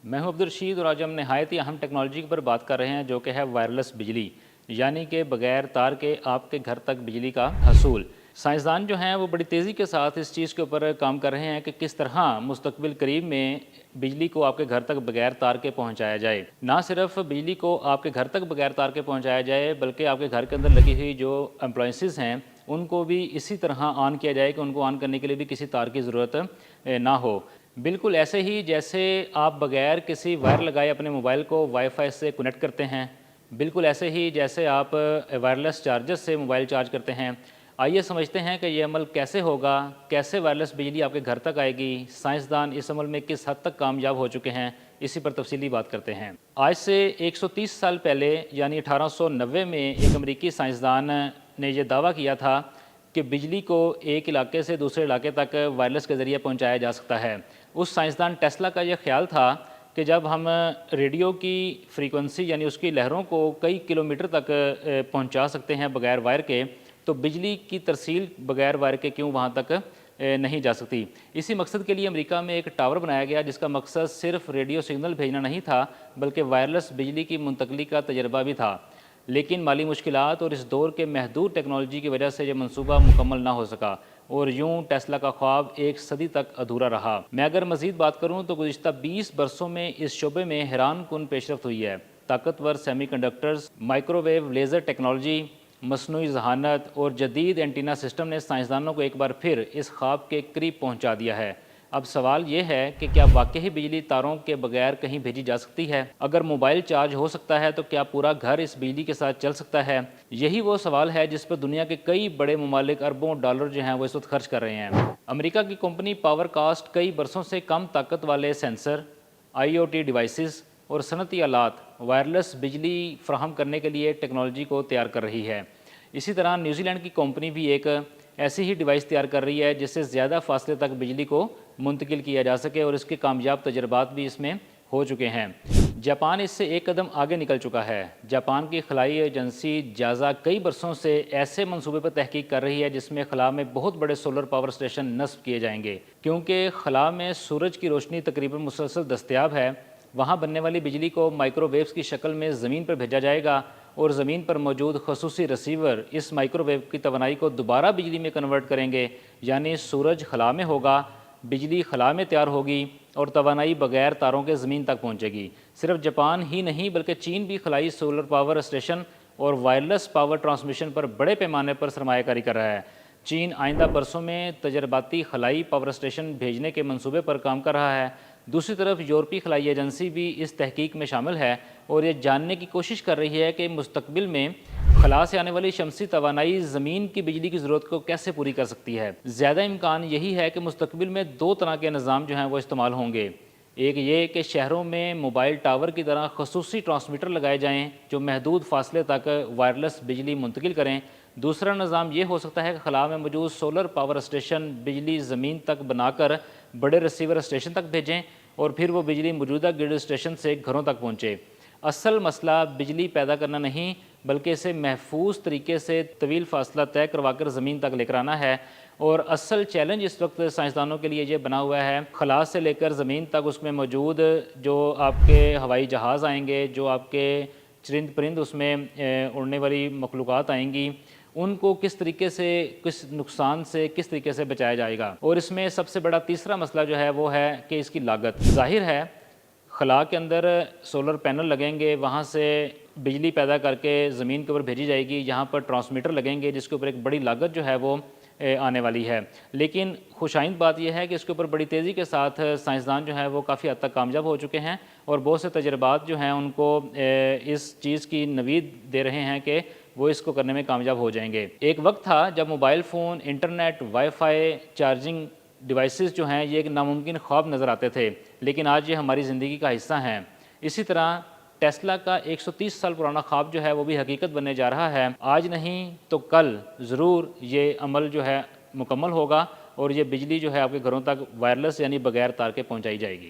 میں ہوں عبدالرشید اور آج ہم نہایت ہی اہم ٹیکنالوجی پر بات کر رہے ہیں جو کہ ہے وائرلیس بجلی، یعنی کہ بغیر تار کے آپ کے گھر تک بجلی کا حصول۔ سائنسدان جو ہیں وہ بڑی تیزی کے ساتھ اس چیز کے اوپر کام کر رہے ہیں کہ کس طرح مستقبل قریب میں بجلی کو آپ کے گھر تک بغیر تار کے پہنچایا جائے۔ نہ صرف بجلی کو آپ کے گھر تک بغیر تار کے پہنچایا جائے بلکہ آپ کے گھر کے اندر لگی ہوئی جو اپلائنسز ہیں ان کو بھی اسی طرح آن کیا جائے کہ ان کو آن کرنے کے لیے بھی کسی تار کی ضرورت نہ ہو۔ بالکل ایسے ہی جیسے آپ بغیر کسی وائر لگائے اپنے موبائل کو وائی فائی سے کنیکٹ کرتے ہیں، بالکل ایسے ہی جیسے آپ وائرلیس چارجر سے موبائل چارج کرتے ہیں۔ آئیے سمجھتے ہیں کہ یہ عمل کیسے ہوگا، کیسے وائرلیس بجلی آپ کے گھر تک آئے گی، سائنسدان اس عمل میں کس حد تک کامیاب ہو چکے ہیں، اسی پر تفصیلی بات کرتے ہیں۔ آج سے 130 سال پہلے یعنی 1890 میں ایک امریکی سائنسدان نے یہ دعویٰ کیا تھا کہ بجلی کو ایک علاقے سے دوسرے علاقے تک وائرلیس کے ذریعے پہنچایا جا سکتا ہے۔ اس سائنسدان ٹیسلا کا یہ خیال تھا کہ جب ہم ریڈیو کی فریکوینسی یعنی اس کی لہروں کو کئی کلومیٹر تک پہنچا سکتے ہیں بغیر وائر کے، تو بجلی کی ترسیل بغیر وائر کے کیوں وہاں تک نہیں جا سکتی۔ اسی مقصد کے لیے امریکہ میں ایک ٹاور بنایا گیا جس کا مقصد صرف ریڈیو سگنل بھیجنا نہیں تھا بلکہ وائرلیس بجلی کی منتقلی کا تجربہ بھی تھا، لیکن مالی مشکلات اور اس دور کے محدود ٹیکنالوجی کی وجہ سے یہ منصوبہ مکمل نہ ہو سکا اور یوں ٹیسلا کا خواب ایک صدی تک ادھورا رہا۔ میں اگر مزید بات کروں تو گزشتہ 20 برسوں میں اس شعبے میں حیران کن پیش رفت ہوئی ہے۔ طاقتور semiconductors, microwave laser technology, مصنوعی ذہانت اور جدید اینٹینا سسٹم نے سائنسدانوں کو ایک بار پھر اس خواب کے قریب پہنچا دیا ہے۔ اب سوال یہ ہے کہ کیا واقعی بجلی تاروں کے بغیر کہیں بھیجی جا سکتی ہے؟ اگر موبائل چارج ہو سکتا ہے تو کیا پورا گھر اس بجلی کے ساتھ چل سکتا ہے؟ یہی وہ سوال ہے جس پر دنیا کے کئی بڑے ممالک اربوں ڈالر جو ہیں وہ اس وقت خرچ کر رہے ہیں۔ امریکہ کی کمپنی پاور کاسٹ کئی برسوں سے کم طاقت والے سینسر، آئی او ٹی ڈیوائسز اور صنعتی آلات وائرلیس بجلی فراہم کرنے کے لیے ٹیکنالوجی کو تیار کر رہی ہے۔ اسی طرح نیوزی لینڈ کی کمپنی بھی ایک ایسی ہی ڈیوائس تیار کر رہی ہے جس سے زیادہ فاصلے تک بجلی کو منتقل کیا جا سکے اور اس کے کامیاب تجربات بھی اس میں ہو چکے ہیں۔ جاپان اس سے ایک قدم آگے نکل چکا ہے۔ جاپان کی خلائی ایجنسی جازا کئی برسوں سے ایسے منصوبے پر تحقیق کر رہی ہے جس میں خلا میں بہت بڑے سولر پاور اسٹیشن نصب کیے جائیں گے۔ کیونکہ خلا میں سورج کی روشنی تقریباً مسلسل دستیاب ہے، وہاں بننے والی بجلی کو مائکرو ویوز کی شکل میں زمین پر بھیجا جائے گا اور زمین پر موجود خصوصی ریسیور اس مائکرو ویو کی توانائی کو دوبارہ بجلی میں کنورٹ کریں گے، یعنی سورج خلا میں ہوگا، بجلی خلا میں تیار ہوگی اور توانائی بغیر تاروں کے زمین تک پہنچے گی۔ صرف جاپان ہی نہیں بلکہ چین بھی خلائی سولر پاور اسٹیشن اور وائرلیس پاور ٹرانسمیشن پر بڑے پیمانے پر سرمایہ کاری کر رہا ہے۔ چین آئندہ برسوں میں تجرباتی خلائی پاور اسٹیشن بھیجنے کے منصوبے پر کام کر رہا ہے۔ دوسری طرف یورپی خلائی ایجنسی بھی اس تحقیق میں شامل ہے اور یہ جاننے کی کوشش کر رہی ہے کہ مستقبل میں خلا سے آنے والی شمسی توانائی زمین کی بجلی کی ضرورت کو کیسے پوری کر سکتی ہے۔ زیادہ امکان یہی ہے کہ مستقبل میں دو طرح کے نظام جو ہیں وہ استعمال ہوں گے۔ ایک یہ کہ شہروں میں موبائل ٹاور کی طرح خصوصی ٹرانسمیٹر لگائے جائیں جو محدود فاصلے تک وائرلیس بجلی منتقل کریں۔ دوسرا نظام یہ ہو سکتا ہے کہ خلا میں موجود سولر پاور اسٹیشن بجلی زمین تک بنا کر بڑے ریسیور اسٹیشن تک بھیجیں اور پھر وہ بجلی موجودہ گرڈ اسٹیشن سے گھروں تک پہنچے۔ اصل مسئلہ بجلی پیدا کرنا نہیں بلکہ اسے محفوظ طریقے سے طویل فاصلہ طے کروا کر زمین تک لے کر آنا ہے، اور اصل چیلنج اس وقت سائنسدانوں کے لیے یہ بنا ہوا ہے خلا سے لے کر زمین تک اس میں موجود جو آپ کے ہوائی جہاز آئیں گے، جو آپ کے چرند پرند اس میں اڑنے والی مخلوقات آئیں گی، ان کو کس طریقے سے کس نقصان سے کس طریقے سے بچایا جائے گا۔ اور اس میں سب سے بڑا تیسرا مسئلہ جو ہے وہ ہے کہ اس کی لاگت۔ ظاہر ہے خلا کے اندر سولر پینل لگیں گے، وہاں سے بجلی پیدا کر کے زمین کے اوپر بھیجی جائے گی، یہاں پر ٹرانسمیٹر لگیں گے جس کے اوپر ایک بڑی لاگت جو ہے وہ آنے والی ہے۔ لیکن خوشائند بات یہ ہے کہ اس کے اوپر بڑی تیزی کے ساتھ سائنسدان جو ہیں وہ کافی حد تک کامیاب ہو چکے ہیں اور بہت سے تجربات جو ہیں ان کو اس چیز کی نوید دے رہے ہیں کہ وہ اس کو کرنے میں کامیاب ہو جائیں گے۔ ایک وقت تھا جب mobile phone, internet, wi fi, charging devices جو ہیں یہ ایک ناممکن خواب نظر آتے تھے، لیکن آج یہ ہماری زندگی کا حصہ ہیں۔ اسی طرح ٹیسلا کا 130 سال پرانا خواب جو ہے وہ بھی حقیقت بننے جا رہا ہے۔ آج نہیں تو کل ضرور یہ عمل جو ہے مکمل ہوگا اور یہ بجلی جو ہے آپ کے گھروں تک وائرلیس یعنی بغیر تار کے پہنچائی جائے گی۔